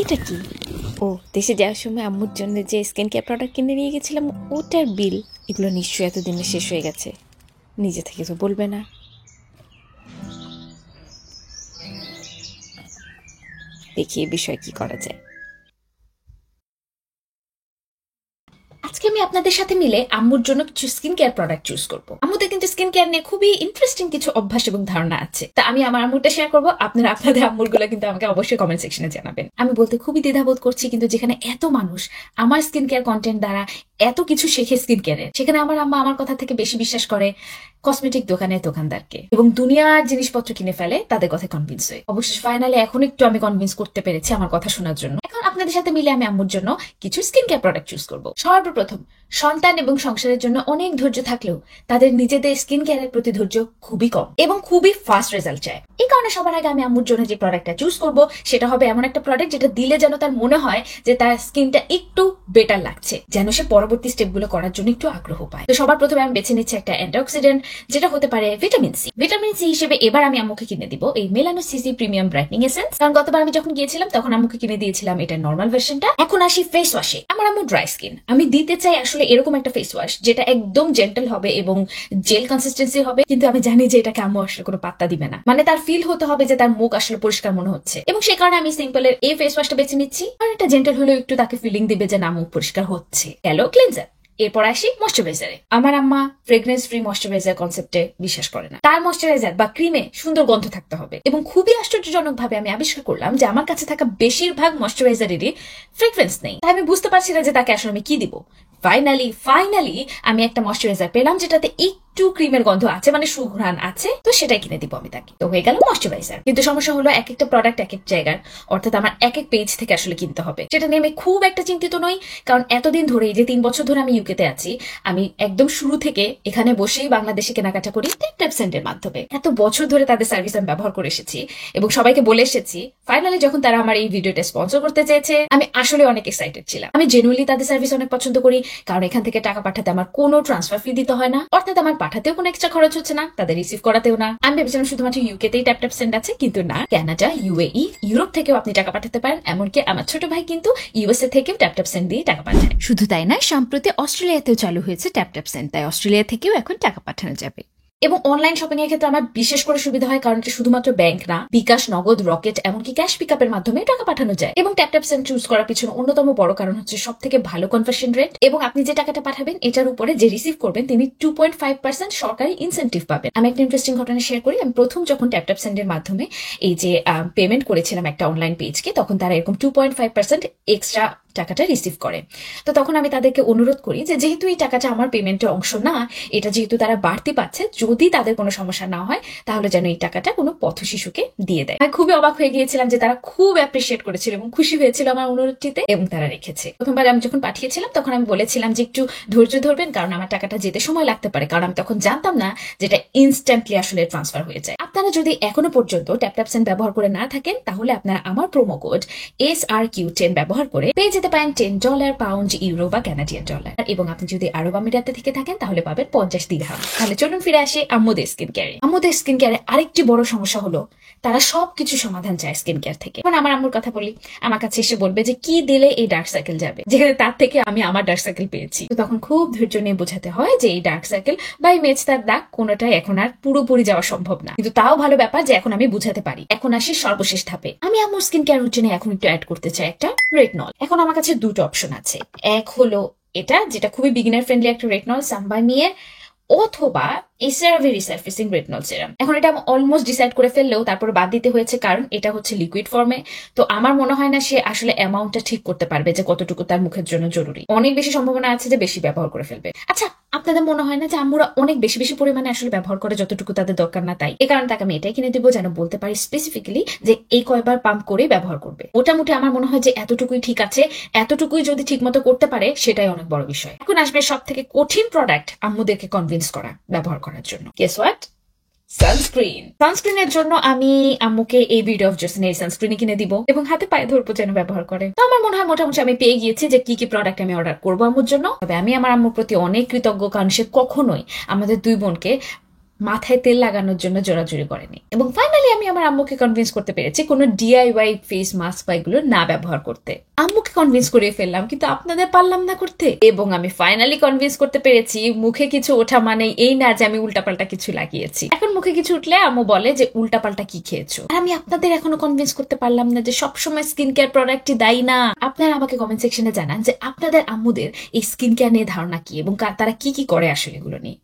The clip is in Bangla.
এটা কি? ও, দেশে যাওয়ার সময় আম্মুর জন্য যে স্কিন কেয়ার প্রোডাক্ট কিনে নিয়ে গেছিলাম ওটার বিল। এগুলো নিশ্চয়ই এতদিনে শেষ হয়ে গেছে, নিজে থেকে তো বলবে না। দেখি এ বিষয়ে কি করা যায়। আজকে আমি আপনাদের সাথে মিলে আম্মুর জন্য কিছু স্কিন কেয়ার প্রোডাক্ট চুজ করবো। আম্মুদের কিন্তু স্কিন কেয়ার নিয়ে খুবই ইন্টারেস্টিং কিছু অভ্যাস এবং ধারণা আছে, তা আমি আমার আম্মুরটা শেয়ার করবো। আপনারা আপনাদের আম্মুর গুলো কিন্তু আমাকে অবশ্যই কমেন্ট সেকশনে জানাবেন। আমি বলতে খুবই দ্বিধাবোধ করছি, কিন্তু যেখানে এত মানুষ আমার স্কিন কেয়ার কন্টেন্ট দ্বারা এত কিছু শেখে স্কিন কেয়ারের, সেখানে আমার আম্মা আমার কথা থেকে বেশি বিশ্বাস করে কসমেটিক দোকানের দোকানদারকে এবং দুনিয়ার জিনিসপত্র কিনে ফেলে তাদের কথা কনভিন্স হয়ে। অবশ্য ফাইনালি এখন একটু আমি কনভিন্স করতে পেরেছি আমার কথা শোনার জন্য। এখন আপনাদের সাথে মিলে আমি আম্মুর জন্য কিছু স্কিন কেয়ার প্রোডাক্ট চুজ করবো। সর্বপ্রথম, সন্তান এবং সংসারের জন্য অনেক ধৈর্য থাকলেও তাদের নিজেদের স্কিন কেয়ারের প্রতি ধৈর্য খুবই কম এবং খুবই ফাস্ট রেজাল্ট চায়। এই কারণে সবার আগে আমি আম্মুর জন্য যে প্রোডাক্টটা চুজ করবো সেটা হবে এমন একটা প্রোডাক্ট যেটা দিলে যেন তার মনে হয় যে তার স্কিনটা একটু বেটার লাগছে, যেন সে পরবর্তী স্টেপগুলো করার জন্য একটু আগ্রহ পায়। তো সবার প্রথমে আমি বেছে নিচ্ছি একটা অ্যান্টিঅক্সিডেন্ট, যেটা হতে পারে ভিটামিন সি। ভিটামিন সি হিসেবে এবার আমি আম্মুকে কিনে দিব এই মেলানো সিসি প্রিমিয়াম ব্রাইটনিং এসেন্স। কারণ গতবার আমি যখন গিয়েছিলাম তখন আম্মুকে কিনে দিয়েছিলাম এটা নর্মাল ভার্সনটা। এখন আসি ফেস ওয়াশে। আমার আম্মু ড্রাই স্কিন, আমি দিতে চাই আসলে এরকম একটা ফেস ওয়াশ যেটা একদম জেন্টল হবে এবং জেল কনসিস্টেন্সি হবে, কিন্তু আমি জানি যে এটাকে আম্মু আসলে কোনো পাত্তা দিবে না। মানে তার ফিল হতে হবে যে তার মুখ আসলে পরিষ্কার মনে হচ্ছে, এবং সে কারণে আমি সিম্পলের এই ফেস ওয়াশটা বেছে নিচ্ছি। আর এটা জেন্টল হলেও একটু তাকে ফিলিং দিবে যে না মুখ পরিষ্কার হচ্ছে। গেল ক্লিনজার। এরপর আসি ময়শ্চারাইজারে। আমার আম্মা ফ্রেগ্রেন্স ফ্রি ময়শ্চারাইজার কনসেপ্টে বিশ্বাস করে না। তার ময়শ্চারাইজার বা ক্রিমে সুন্দর গন্ধ থাকতে হবে, এবং খুবই আশ্চর্যজনক ভাবে আমি আবিষ্কার করলাম যে আমার কাছে থাকা বেশিরভাগ ময়শ্চারাইজারেরই ফ্রেগ্রেন্স নেই। তাই আমি বুঝতে পারছি না যে তাকে আসলে আমি কি দিব। ফাইনালি আমি একটা ময়শ্চারাইজার পেলাম যেটাতে একটু ক্রিমের গন্ধ আছে, মানে সুঘ্রাণ আছে, তো সেটাই কিনে দিব আমি তাকে। তো হয়ে গেল ময়শ্চারাইজার। কিন্তু সমস্যা হলো এক একটা প্রোডাক্ট এক এক জায়গার, অর্থাৎ আমার এক এক পেজ থেকে আসলে কিনতে হবে। সেটা নিয়ে আমি খুব একটা চিন্তিত নই, কারণ এতদিন ধরে, যে 3 বছর ধরে আমি ইউকেতে আছি, আমি একদম শুরু থেকে এখানে বসেই বাংলাদেশে কেনাকাটা করি ট্যাপসেন্টের মাধ্যমে। এত বছর ধরে তাদের সার্ভিস আমি ব্যবহার করে এসেছি এবং সবাইকে বলে এসেছি। ফাইনালি যখন তারা আমার এই ভিডিওটা স্পন্সর করতে চেয়েছে, আমি আসলে অনেক এক্সাইটেড ছিলাম। আমি জেনুইনলি তাদের সার্ভিস অনেক পছন্দ করি, কারণ এখান থেকে টাকা পাঠাতে আমার কোনো ট্রান্সফার ফি দিতে হয় না, অর্থাৎ আমার পাঠাতেও কোনো এক্সট্রা খরচ হচ্ছে না, তাদের রিসিভ করাতেও না। আমি ভেবেছিলাম শুধুমাত্র ইউকেতেই ট্যাপ সেন্ড আছে, কিন্তু না, কানাডা, ইউএই, ইউরোপ থেকেও আপনি টাকা পাঠাতে পারেন। এমনকি আমার ছোট ভাই কিন্তু ইউএসএ থেকেও ট্যাপ সেন্ড দিয়ে টাকা পাঠায়। শুধু তাই না, সম্প্রতি অস্ট্রেলিয়াতেও চালু হয়েছে ট্যাপ সেন্ড, তাই অস্ট্রেলিয়া থেকেও এখন টাকা পাঠানো যাবে। এবং অনলাইন শপিং এর ক্ষেত্রে আমার বিশেষ করে সুবিধা হয়, কারণ এটা শুধুমাত্র ব্যাংক না, বিকাশ, নগদ, রকেট, এমনকি ক্যাশ পিকআপের মাধ্যমে টাকা পাঠানো যায়। এবং ট্যাপ সেন্ড চুজ করার পিছনে অন্যতম বড় কারণ হচ্ছে সব থেকে ভালো কনভার্সন রেট, এবং আপনি যে টাকাটা পাঠাবেন এটার উপরে যে রিসিভ করবেন তিনি 2.5% সরকারি ইনসেন্টিভ পাবেন। আমি একটা ইন্টারেস্টিং ঘটনা শেয়ার করি। আমি প্রথম যখন ট্যাপ সেন্ডের মাধ্যমে এই যে পেমেন্ট করেছিলাম একটা অনলাইন পেজকে, তখন তারা এরকম 2.5% এক্সট্রা টাকাটা রিসিভ করে। তো তখন আমি তাদেরকে অনুরোধ করি যে যেহেতু এই টাকাটা আমার পেমেন্টের অংশ না, এটা যেহেতু তারা বাড়তি পাচ্ছে, যদি তাদের কোনো সমস্যা না হয় তাহলে যেন এই টাকাটা কোনো পথ শিশুকে দিয়ে দেয়। আমি খুবই অবাক হয়ে গিয়েছিলাম যে তারা খুব অ্যাপ্রিসিয়েট করেছিল এবং খুশি হয়েছিল আমার অনুরোধটিতে, এবং তারা রেখেছে। প্রথমবার আমি যখন পাঠিয়েছিলাম তখন আমি বলেছিলাম যে একটু ধৈর্য ধরবেন, কারণ আমার টাকাটা যেতে সময় লাগতে পারে, কারণ আমি তখন জানতাম না যেটা ইনস্ট্যান্টলি আসলে ট্রান্সফার হয়ে যায়। আপনারা যদি এখনো পর্যন্ত ট্যাপ সেন্ড ব্যবহার করে না থাকেন, তাহলে আপনারা আমার প্রোমো কোড SRQ10 ব্যবহার করে পেয়ে যেতে পারেন $10, পাউন্ড, ইউরো বা কানাডিয়ান ডলার। এবং আপনি যদি আরব আমিরাতে থেকে থাকেন তাহলে পাবেন 50 দিরহাম। তাহলে চলুন ফিরে আসি আম্মুদের স্কিন কেয়ারে। আম্মুদের স্কিন কেয়ারে আরেকটি বড় সমস্যা হলো তারা সবকিছু সমাধান চায় স্কিন কেয়ার থেকে। এখন আমার আম্মুর কথা বলি, আমার কাছে এসে বলবে যে কি দিলে এই ডার্ক সার্কেল যাবে, যেখানে তার থেকে আমি আমার ডার্ক সার্কেল পেয়েছি। তো তখন খুব ধৈর্য নিয়ে বোঝাতে হয় যে এই ডার্ক সার্কেল বা এই মেচতার দাগ কোনোটাই এখন আর পুরোপুরি যাওয়া সম্ভব না, কিন্তু তাও ভালো ব্যাপার যে এখন আমি বুঝাতে পারি। এখন আসি সর্বশেষ ধাপে। আমি আম্মুর স্কিন কেয়ার রুটিনে এখন একটু অ্যাড করতে চাই একটা রেটনল। এখন আমার কাছে দুটো অপশন আছে। এক হলো এটা, যেটা খুবই বিগিনার ফ্রেন্ডলি একটা রেটনল, সাম্বামিয়ের, অথবা এই সেরাভি রিসার্ফেসিং রেটনল সেরাম। এখন এটা আমি অলমোস্ট ডিসাইড করে ফেললেও তারপর বাদ দিতে হয়েছে, কারণ এটা হচ্ছে লিকুইড ফর্মে। তো আমার মনে হয় না সে আসলে অ্যামাউন্টটা ঠিক করতে পারবে যে কতটুকু তার মুখের জন্য জরুরি। অনেক বেশি সম্ভাবনা আছে যে বেশি ব্যবহার করে ফেলবে। আচ্ছা, আপনাদের মনে হয় না যে আম্মুরা অনেক বেশি বেশি পরিমাণে আসলে ব্যবহার করে যতটুকু তাদের দরকার না? তাই এই কারণে তাকে আমি এটাই কিনে দিব যেন বলতে পারি স্পেসিফিক্যালি যে এই কয়বার পাম্প করে ব্যবহার করবে। মোটামুটি আমার মনে হয় যে এতটুকুই ঠিক আছে। এতটুকুই যদি ঠিক মতো করতে পারে সেটাই অনেক বড় বিষয়। এখন আসবে সব থেকে কঠিন প্রোডাক্ট আম্মুদেরকে কনভিন্স করা ব্যবহার করার জন্য। Guess what? সানস্ক্রিন। সানস্ক্রিনের জন্য আমি আম্মুকে এই বিউটি অফ জোসনের সানস্ক্রিন কিনে দিব এবং হাতে পায়ে ধরবো যেন ব্যবহার করে। তো আমার মনে হয় মোটামুটি আমি পেয়ে গিয়েছি যে কি কি প্রোডাক্ট আমি অর্ডার করবো আম্মুর জন্য। তবে আমি আমার আম্মুর প্রতি অনেক কৃতজ্ঞ, কারণ সে কখনোই আমাদের দুই বোনকে মাথায় তেল লাগানোর জন্য জোরাজুরি করেনি। এবং ফাইনালি আমি আমার আম্মুকে কনভিন্স করতে পেরেছি কোনো DIY ফেস মাস্ক বা এগুলো না ব্যবহার করতে। আম্মুকে কনভিন্স করে ফেললাম, কিন্তু আপনাদের পারলাম না করতে। এবং আমি ফাইনালি কনভিন্স করতে পেরেছি মুখে কিছু ওঠা মানে এই না যে আমি উল্টাপাল্টা কিছু লাগিয়েছি। এখন মুখে কিছু উঠলে আম্মু বলে যে উল্টাপাল্টা কি খেয়েছো। আর আমি আপনাদের এখনো কনভিন্স করতে পারলাম না যে সবসময় স্কিন কেয়ার প্রোডাক্টই দায়ী না। আপনারা আমাকে কমেন্ট সেকশনে জানান যে আপনাদের আম্মুদের এই স্কিন কেয়ার নিয়ে ধারণা কি এবং তারা কি কি করে আসলে এগুলো নিয়ে।